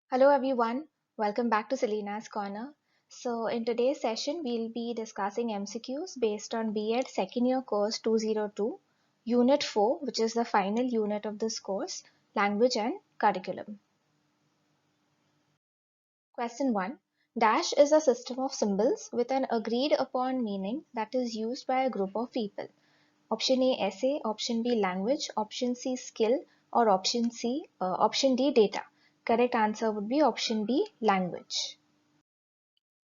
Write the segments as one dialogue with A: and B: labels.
A: Hello everyone, welcome back to Selena's Corner. So in today's session we'll be discussing MCQs based on B.Ed second year course 202, Unit 4, which is the final unit of this course, Language and Curriculum. Question 1. Dash is a system of symbols with an agreed upon meaning that is used by a group of people. Option A essay, option B language, option C skill, or option D data. Correct answer would be option B language.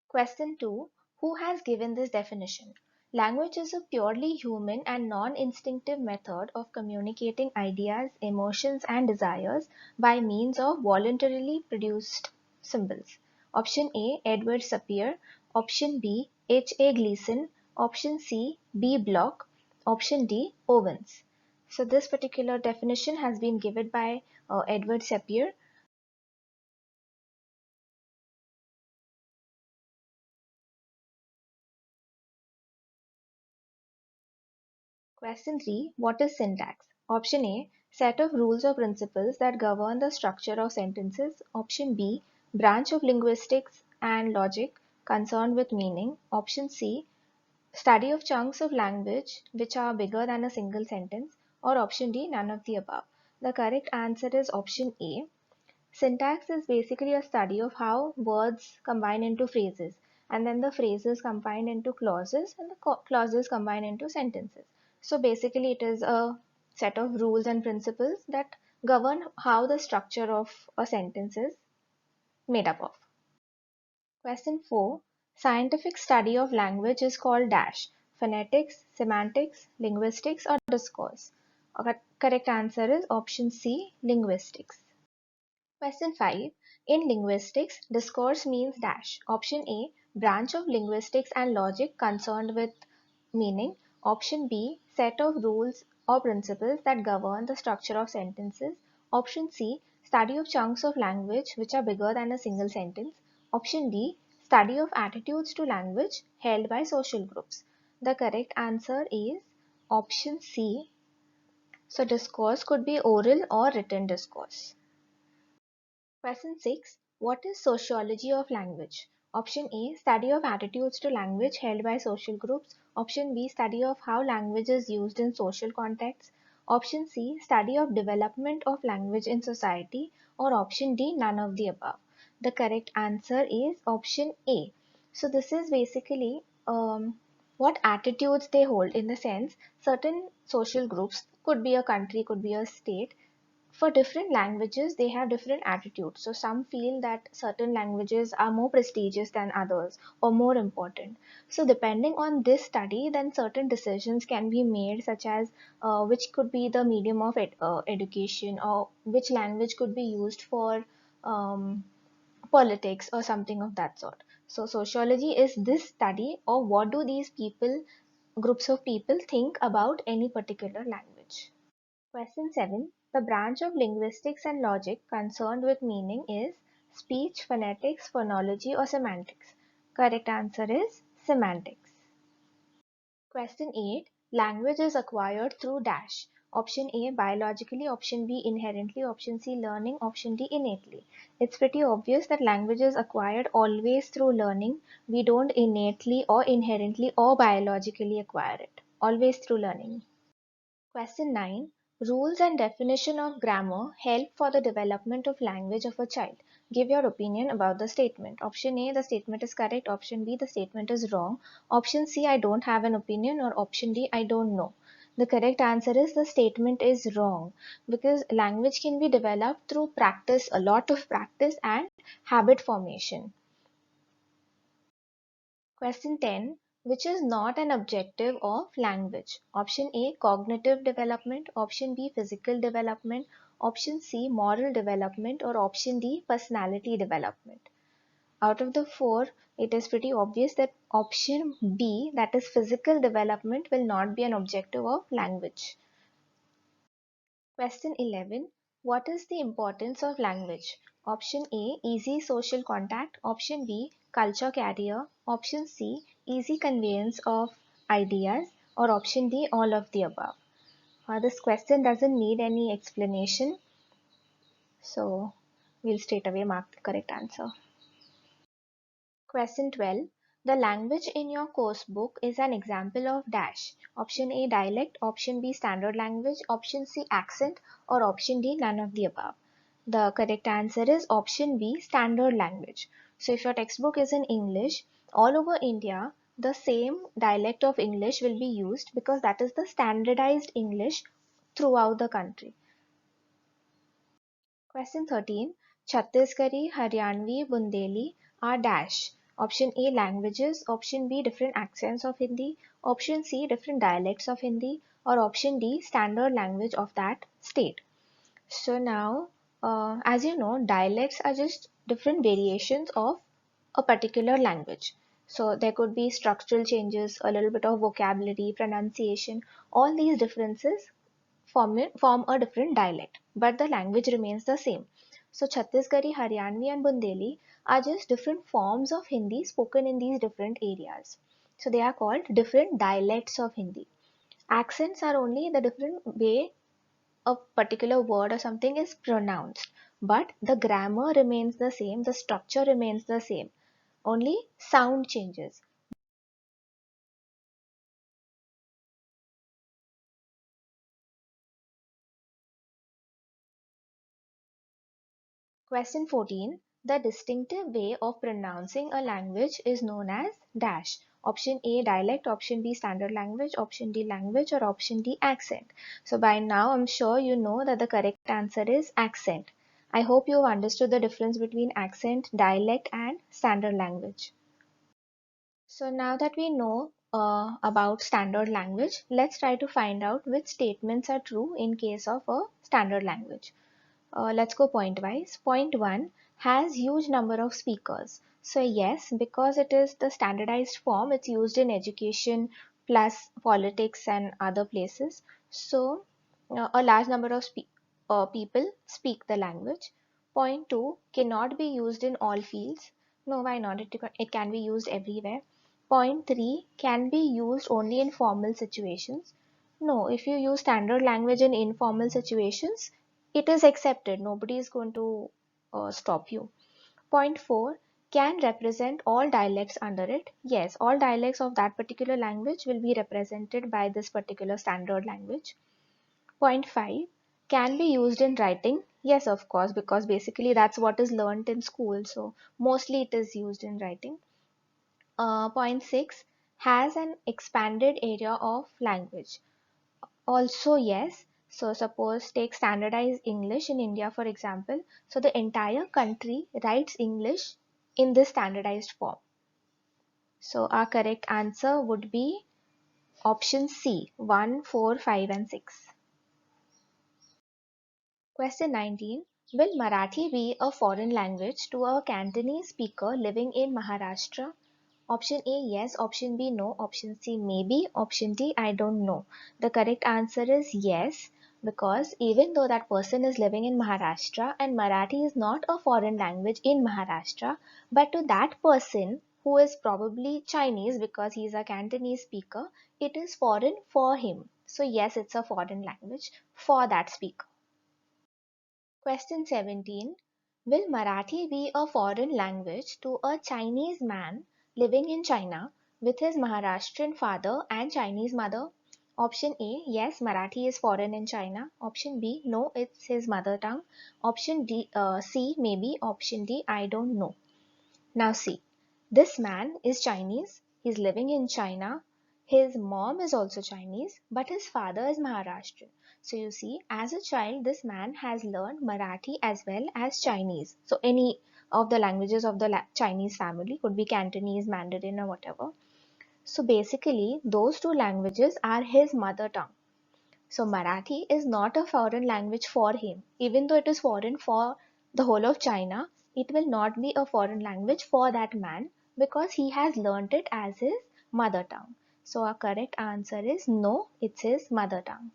A: Question 2. Who has given this definition? Language is a purely human and non-instinctive method of communicating ideas, emotions, and desires by means of voluntarily produced symbols. Option A. Edward Sapir. Option B. H. A. Gleason. Option C. B. Bloch. Option D. Owens. So this particular definition has been given by Edward Sapir. Question 3. What is syntax? Option A. Set of rules or principles that govern the structure of sentences. Option B. Branch of linguistics and logic concerned with meaning. Option C. Study of chunks of language which are bigger than a single sentence. Or option D. None of the above. The correct answer is option A. Syntax is basically a study of how words combine into phrases, and then the phrases combine into clauses, and the clauses combine into sentences. So basically it is a set of rules and principles that govern how the structure of a sentence is made up of. Question 4. Scientific study of language is called dash: phonetics, semantics, linguistics, or discourse. Correct answer is option C, linguistics. Question 5. In linguistics, discourse means dash. Option A. Branch of linguistics and logic concerned with meaning. Option B. Set of rules or principles that govern the structure of sentences. Option C. Study of chunks of language which are bigger than a single sentence. Option D. Study of attitudes to language held by social groups. The correct answer is option C. So discourse could be oral or written discourse. Question 6. What is sociology of language? Option A. Study of attitudes to language held by social groups. Option B. Study of how language is used in social contexts. Option C. Study of development of language in society. Or option D. None of the above. The correct answer is option A. So this is basically what attitudes they hold, in the sense certain social groups, could be a country, could be a state, for different languages they have different attitudes. So some feel that certain languages are more prestigious than others or more important. So depending on this study, then certain decisions can be made, such as which could be the medium of education, or which language could be used for um, politics or something of that sort. So sociology is this study, or what do these people, groups of people, think about any particular language. Question 7. The branch of linguistics and logic concerned with meaning is speech, phonetics, phonology, or semantics. Correct answer is semantics. Question 8. Language is acquired through dash. Option A biologically, option B inherently, option C learning, option D innately. It's pretty obvious that language is acquired always through learning. We don't innately or inherently or biologically acquire it. Always through learning. Question 9. Rules and definition of grammar help for the development of language of a child. Give your opinion about the statement. Option A, the statement is correct. Option B, the statement is wrong. Option C, I don't have an opinion. Or option D, I don't know. The correct answer is the statement is wrong, because language can be developed through practice, a lot of practice, and habit formation. Question 10. Which is not an objective of language? Option A, cognitive development. Option B, physical development. Option C, moral development. Or option D, personality development. Out of the four, it is pretty obvious that option B, that is physical development, will not be an objective of language. Question 11. What is the importance of language? Option A, easy social contact. Option B, culture carrier. Option C, easy conveyance of ideas. Or option D, all of the above. This question doesn't need any explanation. So we'll straight away mark the correct answer. Question 12. The language in your course book is an example of dash. Option A dialect, option B standard language, option C accent, or option D none of the above. The correct answer is option B standard language. So if your textbook is in English, all over India, the same dialect of English will be used because that is the standardized English throughout the country. Question 13. Chhattisgarhi, Haryanvi, Bundeli are dash. Option A languages, option B different accents of Hindi, option C different dialects of Hindi, or option D standard language of that state. So now, as you know, dialects are just different variations of a particular language. So there could be structural changes, a little bit of vocabulary, pronunciation, all these differences form a different dialect, but the language remains the same. So Chhattisgarhi, Haryanvi and Bundeli are just different forms of Hindi spoken in these different areas. So they are called different dialects of Hindi. Accents are only the different way a particular word or something is pronounced, but the grammar remains the same, the structure remains the same, only sound changes. Question 14. The distinctive way of pronouncing a language is known as dash. Option A dialect, option B standard language, option D language, or option D accent. So by now I'm sure you know that the correct answer is accent. I hope you've understood the difference between accent, dialect and standard language. So now that we know about standard language, let's try to find out which statements are true in case of a standard language. Let's go point wise. Point 1 has huge number of speakers. So yes, because it is the standardized form, it's used in education plus politics and other places. So a large number of people speak the language. Point 2 cannot be used in all fields. No, why not? It can be used everywhere. Point 3 can be used only in formal situations. No, if you use standard language in informal situations, it is accepted. Nobody is going to stop you. Point 4 can represent all dialects under it. Yes, all dialects of that particular language will be represented by this particular standard language. Point 5 can be used in writing. Yes, of course, because basically that's what is learnt in school. So mostly it is used in writing. Point 6 has an expanded area of language. Also, yes. So suppose take standardized English in India, for example. So the entire country writes English in this standardized form. So our correct answer would be option C, 1, 4, 5 and 6. Question 19. Will Marathi be a foreign language to a Cantonese speaker living in Maharashtra? Option A, yes. Option B, no. Option C, maybe. Option D, I don't know. The correct answer is yes, because even though that person is living in Maharashtra and Marathi is not a foreign language in Maharashtra, but to that person who is probably Chinese because he is a Cantonese speaker, it is foreign for him. So yes, it's a foreign language for that speaker. Question 17. Will Marathi be a foreign language to a Chinese man living in China with his Maharashtrian father and Chinese mother? Option A, yes, Marathi is foreign in China. Option B, no, it's his mother tongue. Option D, C, maybe. Option D, I don't know. Now see, this man is Chinese, he's living in China, his mom is also Chinese, but his father is Maharashtrian. So you see, as a child, this man has learned Marathi as well as Chinese. So any of the languages of the Chinese family, could be Cantonese, Mandarin or whatever. So basically, those two languages are his mother tongue. So Marathi is not a foreign language for him. Even though it is foreign for the whole of China, it will not be a foreign language for that man because he has learnt it as his mother tongue. So our correct answer is no, it's his mother tongue.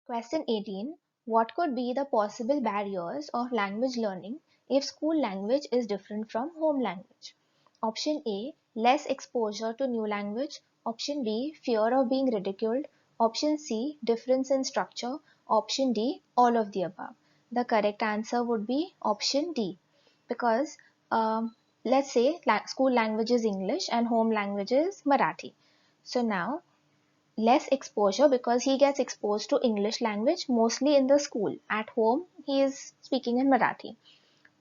A: Question 18. What could be the possible barriers of language learning if school language is different from home language? Option A, less exposure to new language. Option B, fear of being ridiculed. Option C, difference in structure. Option D, all of the above. The correct answer would be option D, because let's say school language is English and home language is Marathi. So now less exposure because he gets exposed to English language mostly in the school. At home, he is speaking in Marathi.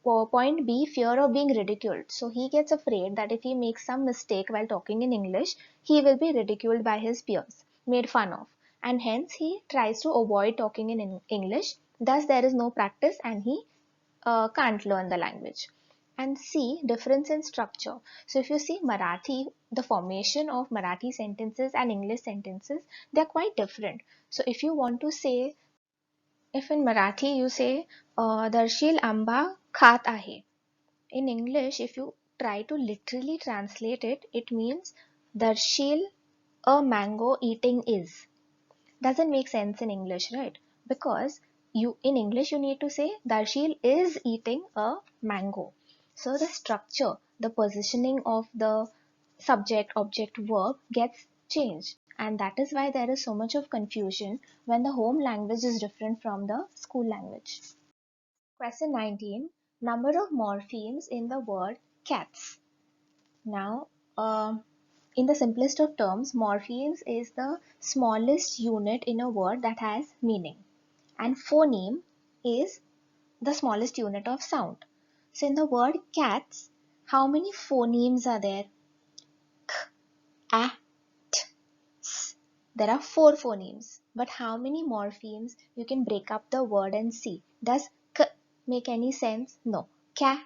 A: Point B, fear of being ridiculed. So he gets afraid that if he makes some mistake while talking in English, he will be ridiculed by his peers, made fun of. And hence he tries to avoid talking in English. Thus, there is no practice and he can't learn the language. And C, difference in structure. So if you see Marathi, the formation of Marathi sentences and English sentences, they're quite different. So if you want to say, if in Marathi you say, Darshil amba khat ahe. In English, if you try to literally translate it, it means Darshil a mango eating is. Doesn't make sense in English, right? Because you in English you need to say Darshil is eating a mango. So the structure, the positioning of the subject, object, verb gets changed. And that is why there is so much of confusion when the home language is different from the school language. Question 19. Number of morphemes in the word cats. Now, in the simplest of terms, morphemes is the smallest unit in a word that has meaning, and phoneme is the smallest unit of sound. So, in the word cats, how many phonemes are there? K, a, t, s. There are four phonemes, but how many morphemes? You can break up the word and see. Does k make any sense? No. Ka,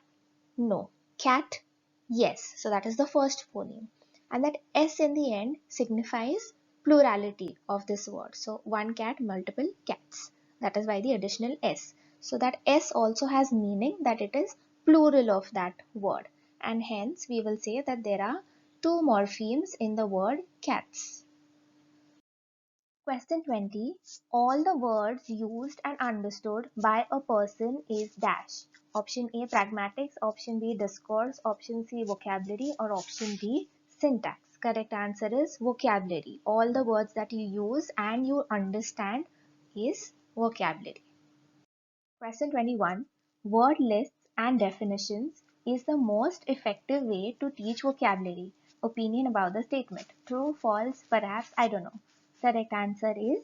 A: no. Cat, yes. So that is the first phoneme. And that S in the end signifies plurality of this word. So one cat, multiple cats. That is why the additional S. So that S also has meaning that it is plural of that word. And hence we will say that there are two morphemes in the word cats. Question 20. All the words used and understood by a person is dash. Option A, pragmatics. Option B, discourse. Option C, vocabulary. Or option D, syntax. Correct answer is vocabulary. All the words that you use and you understand is vocabulary. Question 21. Word lists and definitions is the most effective way to teach vocabulary. Opinion about the statement. True, false, perhaps, I don't know. Correct answer is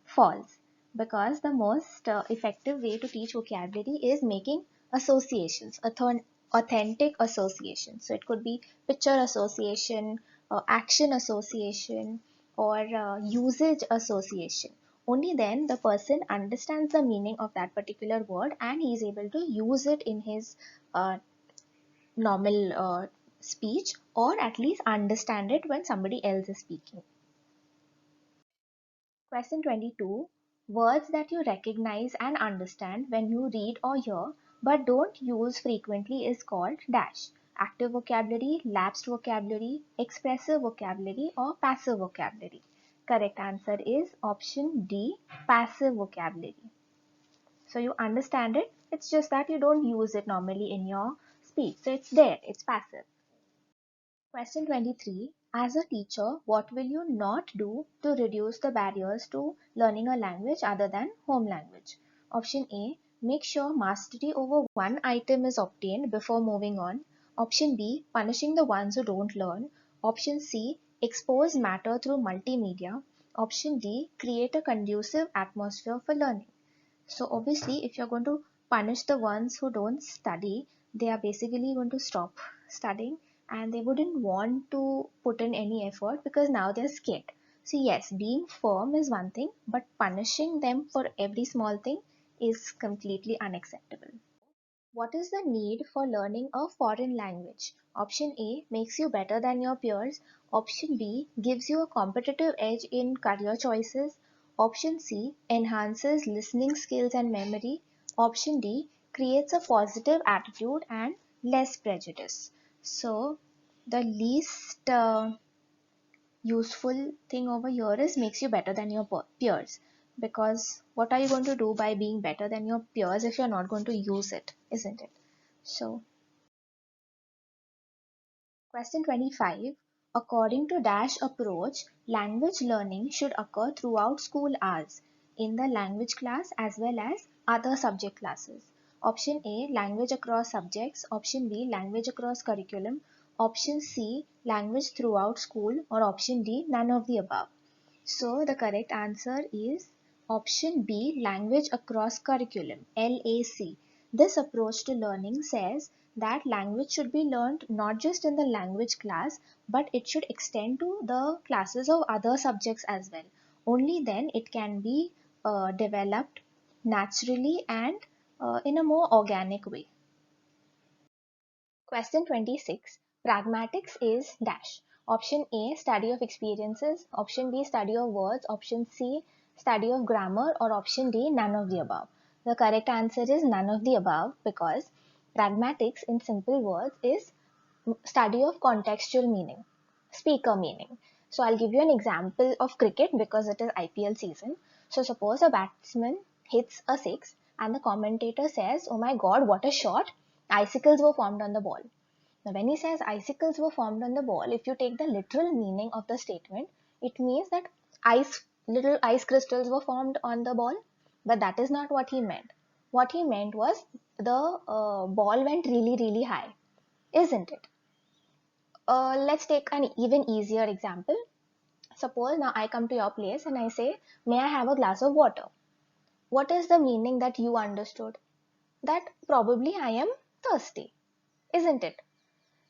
A: false, because the most effective way to teach vocabulary is making associations, authentic associations. So it could be picture association, action association, or usage association. Only then the person understands the meaning of that particular word and he is able to use it in his uh, normal speech, or at least understand it when somebody else is speaking. Question 22. Words that you recognize and understand when you read or hear but don't use frequently is called dash. Active vocabulary, lapsed vocabulary, expressive vocabulary, or passive vocabulary. Correct answer is option D, passive vocabulary. So you understand it, it's just that you don't use it normally in your speech. So it's there, it's passive. Question 23. As a teacher, what will you not do to reduce the barriers to learning a language other than home language? Option A. Make sure mastery over one item is obtained before moving on. Option B. Punishing the ones who don't learn. Option C. Expose matter through multimedia. Option D. Create a conducive atmosphere for learning. So obviously, if you're going to punish the ones who don't study, they are basically going to stop studying and they wouldn't want to put in any effort because now they're scared. So yes, being firm is one thing, but punishing them for every small thing is completely unacceptable. What is the need for learning a foreign language? Option A makes you better than your peers. Option B gives you a competitive edge in career choices. Option C enhances listening skills and memory. Option D creates a positive attitude and less prejudice. So, the least useful thing over here is makes you better than your peers, because what are you going to do by being better than your peers if you're not going to use it, isn't it? So question 25. According to dash approach, language learning should occur throughout school hours, in the language class as well as other subject classes. Option A, language across subjects. Option B, language across curriculum. Option C, language throughout school. Or option D, none of the above. So the correct answer is option B, language across curriculum, LAC. This approach to learning says that language should be learned not just in the language class, but it should extend to the classes of other subjects as well. Only then it can be developed naturally and in a more organic way. Question 26. Pragmatics is dash. Option A, study of experiences. Option B, study of words. Option C, study of grammar. Or option D, none of the above. The correct answer is none of the above, because pragmatics in simple words is study of contextual meaning, speaker meaning. So I'll give you an example of cricket because it is IPL season. So suppose a batsman hits a six and the commentator says, "Oh my god, what a shot! Icicles were formed on the ball." Now, when he says icicles were formed on the ball, if you take the literal meaning of the statement, it means that little ice crystals were formed on the ball. But that is not what he meant. What he meant was the ball went really, really high, isn't it? Let's take an even easier example. Suppose now I come to your place and I say, "May I have a glass of water?" What is the meaning that you understood? That probably I am thirsty, isn't it?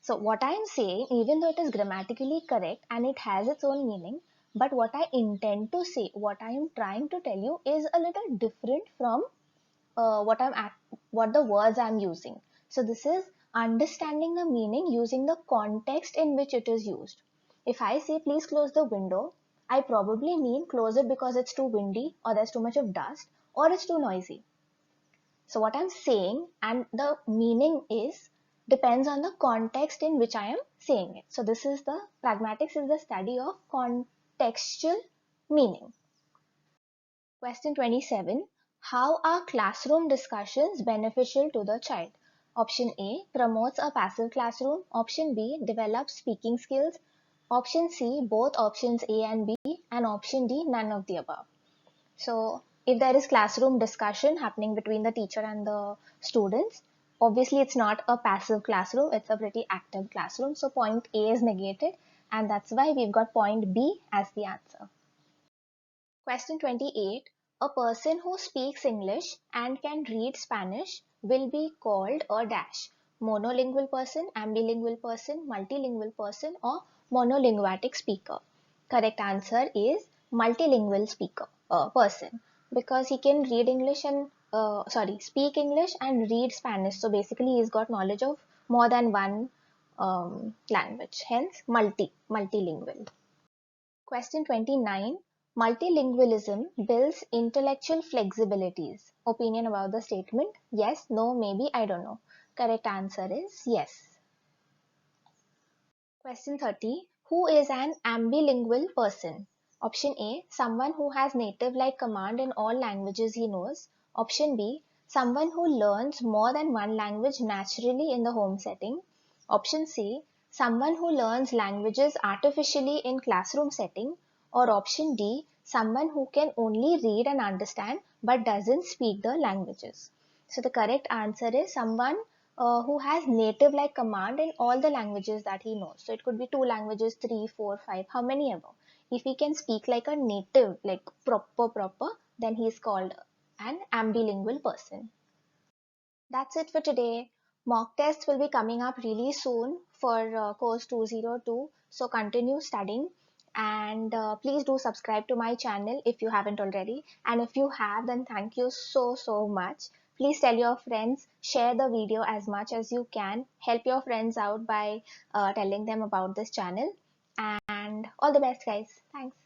A: So what I am saying, even though it is grammatically correct and it has its own meaning, but what I intend to say, what I am trying to tell you is a little different from what the words I'm using. So this is understanding the meaning using the context in which it is used. If I say please close the window, I probably mean close it because it's too windy or there's too much of dust or it's too noisy. So what I'm saying and the meaning is depends on the context in which I am saying it. So this is the pragmatics is the study of contextual meaning. Question 27. How are classroom discussions beneficial to the child? Option A, promotes a passive classroom. Option B, develops speaking skills. Option C, both options A and B. And option D, none of the above. So if there is classroom discussion happening between the teacher and the students, obviously it's not a passive classroom, it's a pretty active classroom. So point A is negated, and that's why we've got point B as the answer. Question 28. A person who speaks English and can read Spanish will be called a dash. Monolingual person, ambilingual person, multilingual person, or monolinguatic speaker. Correct answer is multilingual person, because he can read English and speak English and read Spanish. So basically, he's got knowledge of more than one language. Hence, multilingual. Question 29. Multilingualism builds intellectual flexibilities. Opinion about the statement? Yes, no, maybe, I don't know. Correct answer is yes. Question 30. Who is an ambilingual person? Option A, someone who has native-like command in all languages he knows. Option B, someone who learns more than one language naturally in the home setting. Option C, someone who learns languages artificially in classroom setting. Or option D, someone who can only read and understand but doesn't speak the languages. So the correct answer is someone who has native like command in all the languages that he knows. So it could be two languages, three, four, five, how many ever. If he can speak like a native, like proper, then he is called an ambilingual person. That's it for today. Mock tests will be coming up really soon for course 202. So continue studying, and please do subscribe to my channel if you haven't already. And if you have, then thank you so much. Please tell your friends, share the video as much as you can. Help your friends out by telling them about this channel. And all the best, guys. Thanks.